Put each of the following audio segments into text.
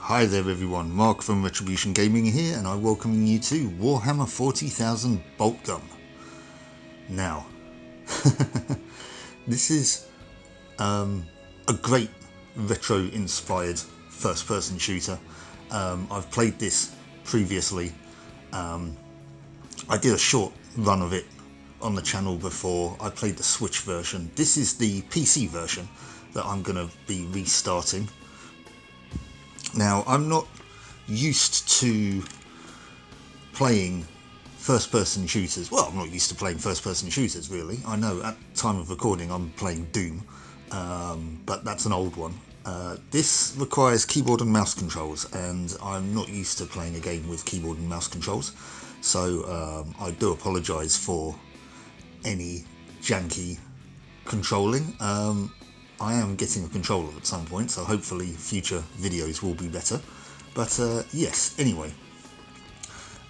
Hi there everyone, Mark from Retribution Gaming here, and I'm welcoming you to Warhammer 40,000 BOLTGUN. Now, this is a great retro-inspired first-person shooter. I've played this previously. I did a short run of it on the channel before. I played the Switch version. This is the PC version that I'm going to be restarting. Now, I'm not used to playing first-person shooters. Well, I'm not used to playing first-person shooters, really. I know at time of recording I'm playing Doom, but that's an old one. This requires keyboard and mouse controls, and I'm not used to playing a game with keyboard and mouse controls, so I do apologise for any janky controlling. I am getting a controller at some point, so hopefully future videos will be better. But yes, anyway.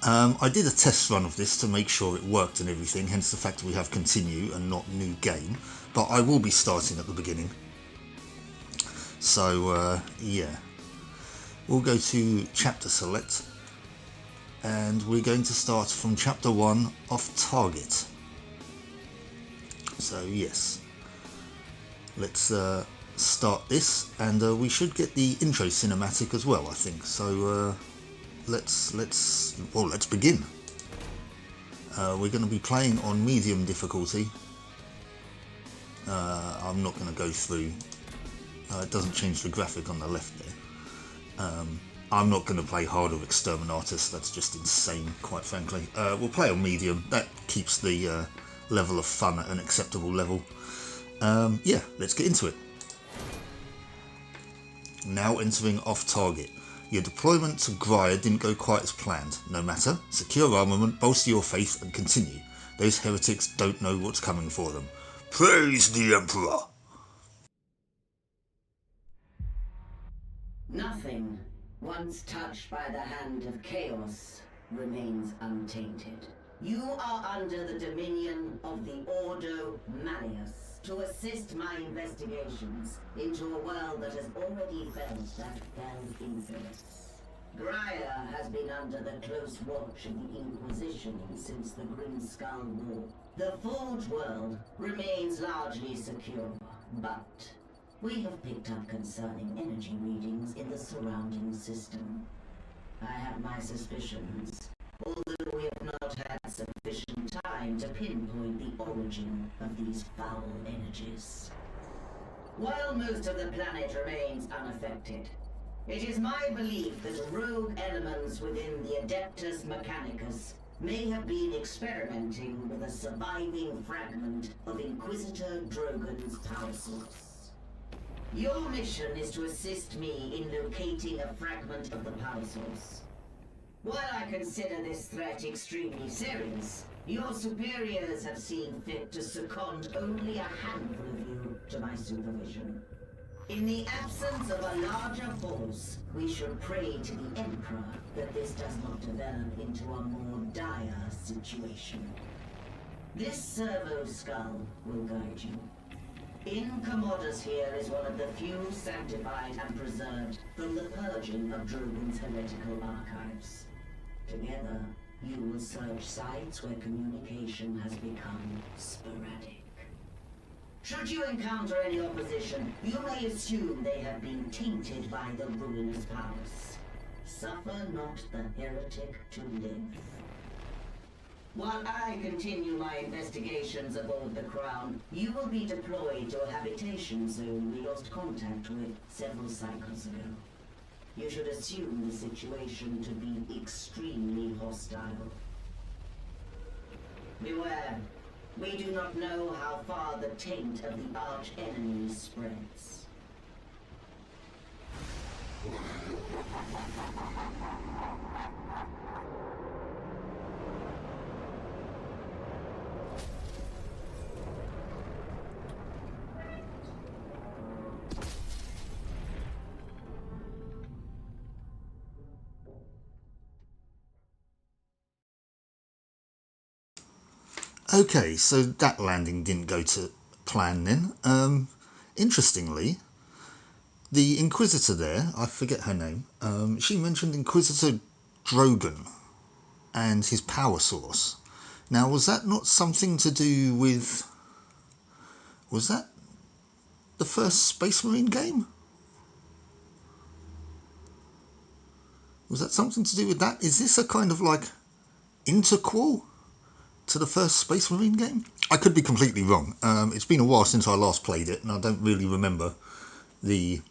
I did a test run of this to make sure it worked and everything, hence the fact we have continue and not new game. But I will be starting at the beginning. So yeah. We'll go to chapter select. And we're going to start from chapter 1 off target. So yes. Let's start this, and we should get the intro cinematic as well, I think. So let's begin. We're going to be playing on medium difficulty. I'm not going to go through. It doesn't change the graphic on the left there. I'm not going to play hard or Exterminatus. That's just insane, quite frankly. We'll play on medium. That keeps the level of fun at an acceptable level. Yeah, let's get into it. Now entering off target. Your deployment to Graia didn't go quite as planned. No matter, secure armament, bolster your faith and continue. Those heretics don't know what's coming for them. Praise the Emperor! Nothing, once touched by the hand of chaos, remains untainted. You are under the dominion of the Ordo Malleus to assist my investigations into a world that has already felt that fell influence. Graia has been under the close watch of the Inquisition since the Grim Skull War. The Forge World remains largely secure, but we have picked up concerning energy readings in the surrounding system. I have my suspicions, although we have not had sufficient time to pinpoint the origin of these foul energies. While most of the planet remains unaffected, it is my belief that rogue elements within the Adeptus Mechanicus may have been experimenting with a surviving fragment of Inquisitor Drogan's power source. Your mission is to assist me in locating a fragment of the power source. While I consider this threat extremely serious, your superiors have seen fit to second only a handful of you to my supervision. In the absence of a larger force, we should pray to the Emperor that this does not develop into a more dire situation. This servo skull will guide you. In Commodus here is one of the few sanctified and preserved from the purging of Drogan's heretical archives. Together, you will search sites where communication has become sporadic. Should you encounter any opposition, you may assume they have been tainted by the ruinous powers. Suffer not the heretic to live. While I continue my investigations aboard the Crown, you will be deployed to a habitation zone we lost contact with several cycles ago. You should assume the situation to be extremely hostile. Beware. We do not know how far the taint of the arch-enemy spreads. Okay, so that landing didn't go to plan then. Interestingly, the Inquisitor there, I forget her name, she mentioned Inquisitor Drogan and his power source. Now, was that not something to do with... Was that the first Space Marine game? Was that something to do with that? Is this a kind of like interquel to the first Space Marine game? I could be completely wrong. It's been a while since I last played it, and I don't really remember the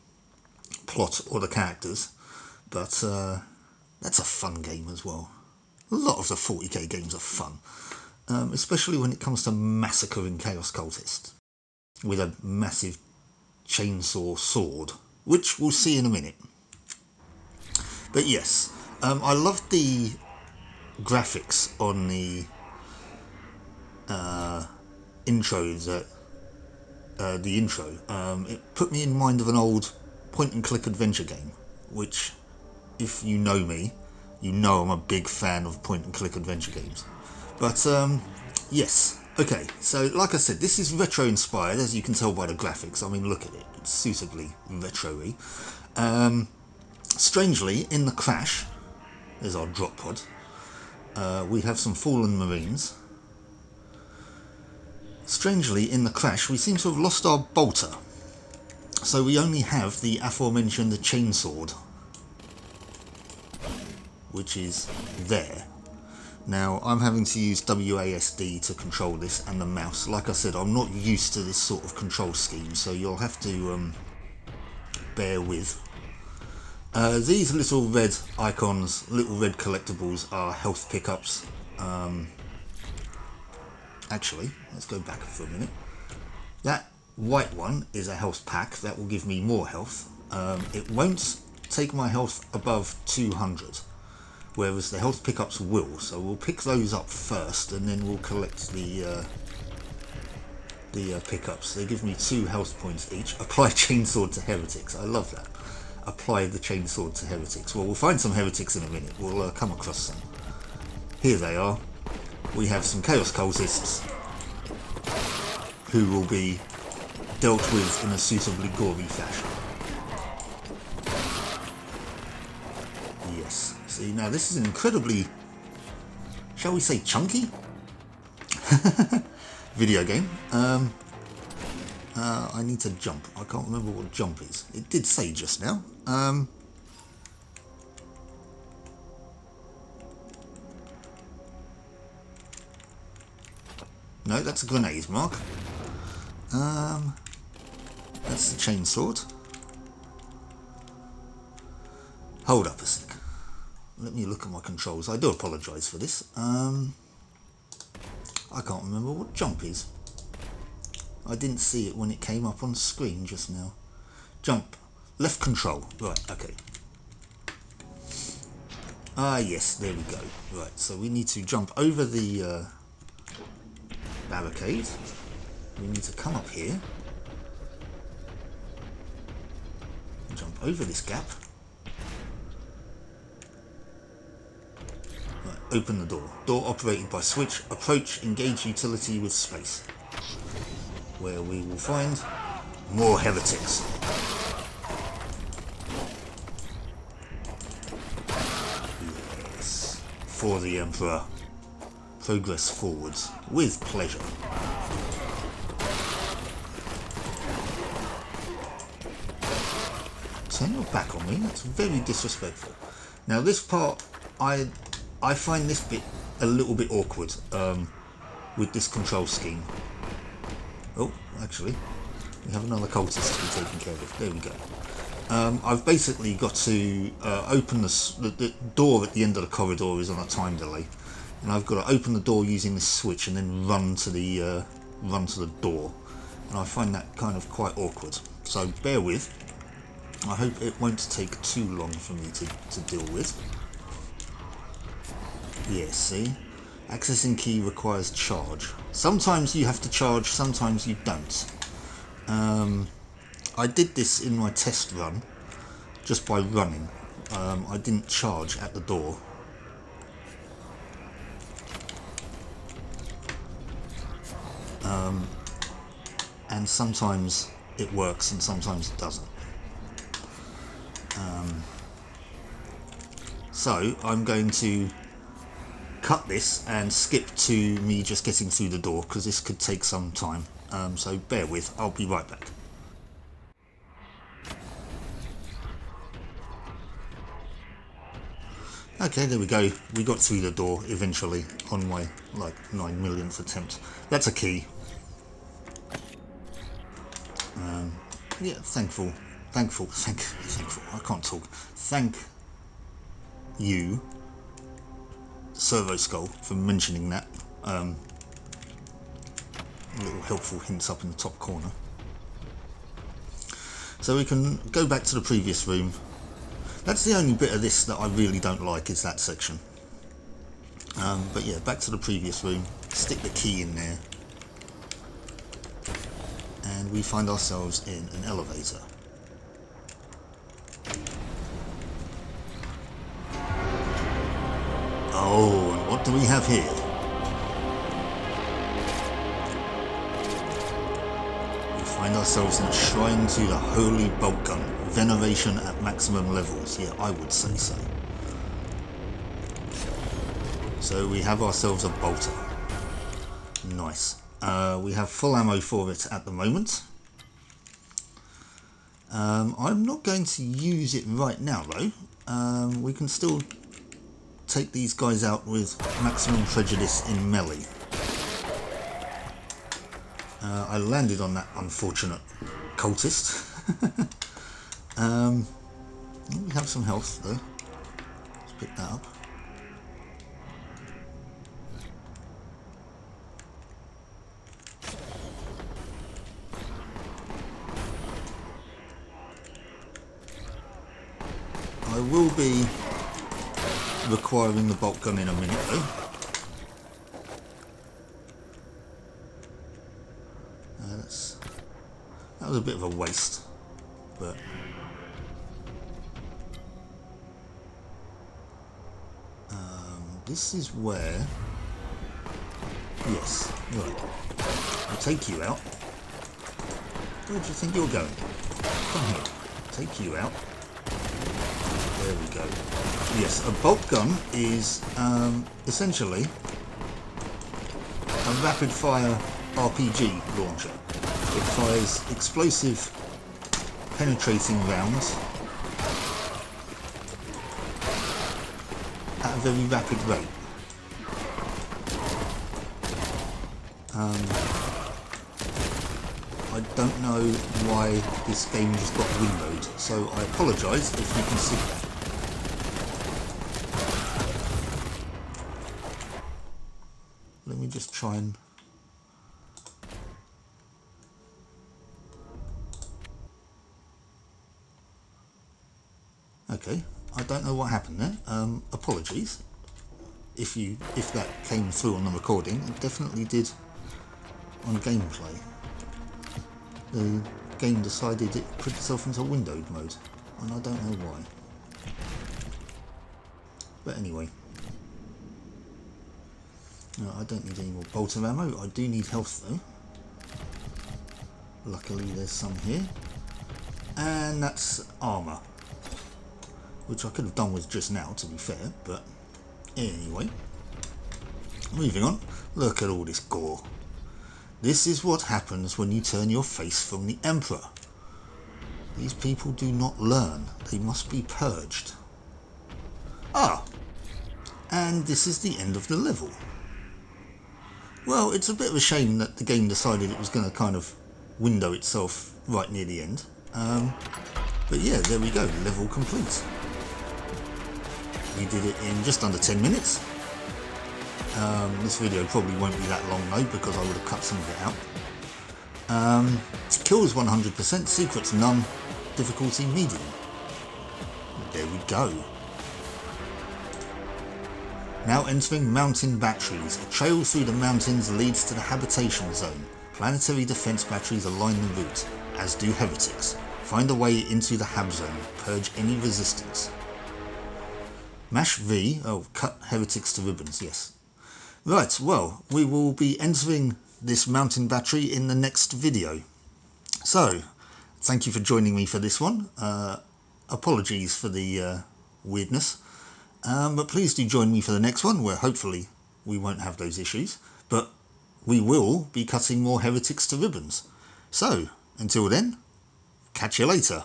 plot or the characters, but that's a fun game as well. A lot of the 40k games are fun, especially when it comes to massacring Chaos Cultists with a massive chainsaw sword, which we'll see in a minute. But yes, I loved the graphics on the intro. It put me in mind of an old point-and-click adventure game, which, if you know me, you know I'm a big fan of point-and-click adventure games. But yes, okay, so like I said, this is retro-inspired, as you can tell by the graphics. I mean, look at it, it's suitably retro-y. Strangely, in the crash, there's our drop pod, we have some fallen Marines. Strangely, in the crash, we seem to have lost our bolter, so we only have the aforementioned chainsword, which is there. Now, I'm having to use WASD to control this and the mouse. Like I said, I'm not used to this sort of control scheme, so you'll have to bear with. These little red icons, little red collectibles, are health pickups. Actually, let's go back for a minute. That white one is a health pack that will give me more health. It won't take my health above 200, whereas the health pickups will. So we'll pick those up first, and then we'll collect the pickups. They give me 2 health points each. Apply chainsword to heretics. I love that. Apply the chainsword to heretics. Well, we'll find some heretics in a minute. We'll come across some. Here they are. We have some Chaos Cultists who will be dealt with in a suitably gory fashion. Yes. See, now this is an incredibly, shall we say, chunky video game. I need to jump. I can't remember what jump is. It did say just now. No, that's a grenade, Mark. That's the chainsword. Hold up a sec. Let me look at my controls. I do apologise for this. I can't remember what jump is. I didn't see it when it came up on screen just now. Jump. Left control. Right, okay. Ah, yes, there we go. Right, so we need to jump over the barricade. We need to come up here. Jump over this gap. Right, open the door. Door operated by switch. Approach, engage utility with space. Where we will find more heretics. Yes. For the Emperor. Progress forwards with pleasure. Turn your back on me, that's very disrespectful. Now this part, I find this bit a little bit awkward with this control scheme. Oh, actually, we have another cultist to be taken care of. There we go. I've basically got to open the door at the end of the corridor is on a time delay, and I've got to open the door using this switch and then run to the door, and I find that kind of quite awkward. So bear with. I hope it won't take too long for me to deal with. Yes, see? Accessing key requires charge. Sometimes you have to charge, sometimes you don't. I did this in my test run, just by running. I didn't charge at the door. And sometimes it works and sometimes it doesn't. So I'm going to cut this and skip to me just getting through the door because this could take some time. So bear with, I'll be right back. Okay, there we go. We got through the door eventually on my like 9 millionth attempt. That's a key. Yeah, thankful. I can't talk. Thank you, Servo Skull, for mentioning that. Little helpful hints up in the top corner. So we can go back to the previous room. That's the only bit of this that I really don't like, is that section. But yeah, back to the previous room. Stick the key in there. And we find ourselves in an elevator. Oh, and what do we have here? We find ourselves in a shrine to the Holy BOLTGUN. Veneration at maximum levels. Yeah, I would say so. So we have ourselves a bolter. Nice. We have full ammo for it at the moment. I'm not going to use it right now though. We can still take these guys out with maximum prejudice in melee. I landed on that unfortunate cultist. We have some health though. Let's pick that up. I will be requiring the BOLTGUN in a minute though. That was a bit of a waste, but this is where, yes, right, I'll take you out. Where do you think you're going? Come here, take you out. There we go. Yes, a BOLTGUN is essentially a rapid fire RPG launcher. It fires explosive penetrating rounds at a very rapid rate. I don't know why this game just got windowed, so I apologise if you can see that. Let me just try and... Okay, I don't know what happened there. Apologies if that came through on the recording. It definitely did on gameplay. The game decided it put itself into windowed mode, and I don't know why. But anyway, no, I don't need any more bolter ammo. I do need health though. Luckily there's some here. And that's armour, which I could have done with just now, to be fair, but anyway. Moving on. Look at all this gore. This is what happens when you turn your face from the Emperor. These people do not learn. They must be purged. Ah, and this is the end of the level. Well, it's a bit of a shame that the game decided it was going to kind of window itself right near the end. But yeah, there we go, level complete. We did it in just under 10 minutes. This video probably won't be that long though, because I would have cut some of it out. Kills 100%, secrets none. difficulty medium. There we go. Now entering mountain batteries. A trail through the mountains leads to the habitation zone. Planetary defense batteries align the route, as do heretics. Find a way into the hab zone. Purge any resistance. Mash V. Oh, cut heretics to ribbons, yes. Right, well, we will be entering this mountain battery in the next video. So, thank you for joining me for this one. Apologies for the weirdness. But please do join me for the next one, where hopefully we won't have those issues. But we will be cutting more heretics to ribbons. So, until then, catch you later.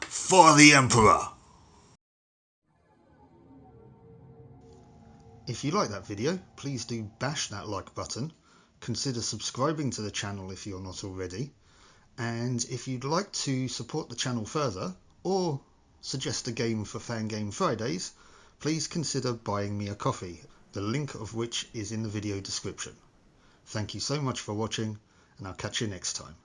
For the Emperor! If you like that video, please do bash that like button. Consider subscribing to the channel if you're not already. And if you'd like to support the channel further, or suggest a game for Fangame Fridays, please consider buying me a coffee, the link of which is in the video description. Thank you so much for watching, and I'll catch you next time.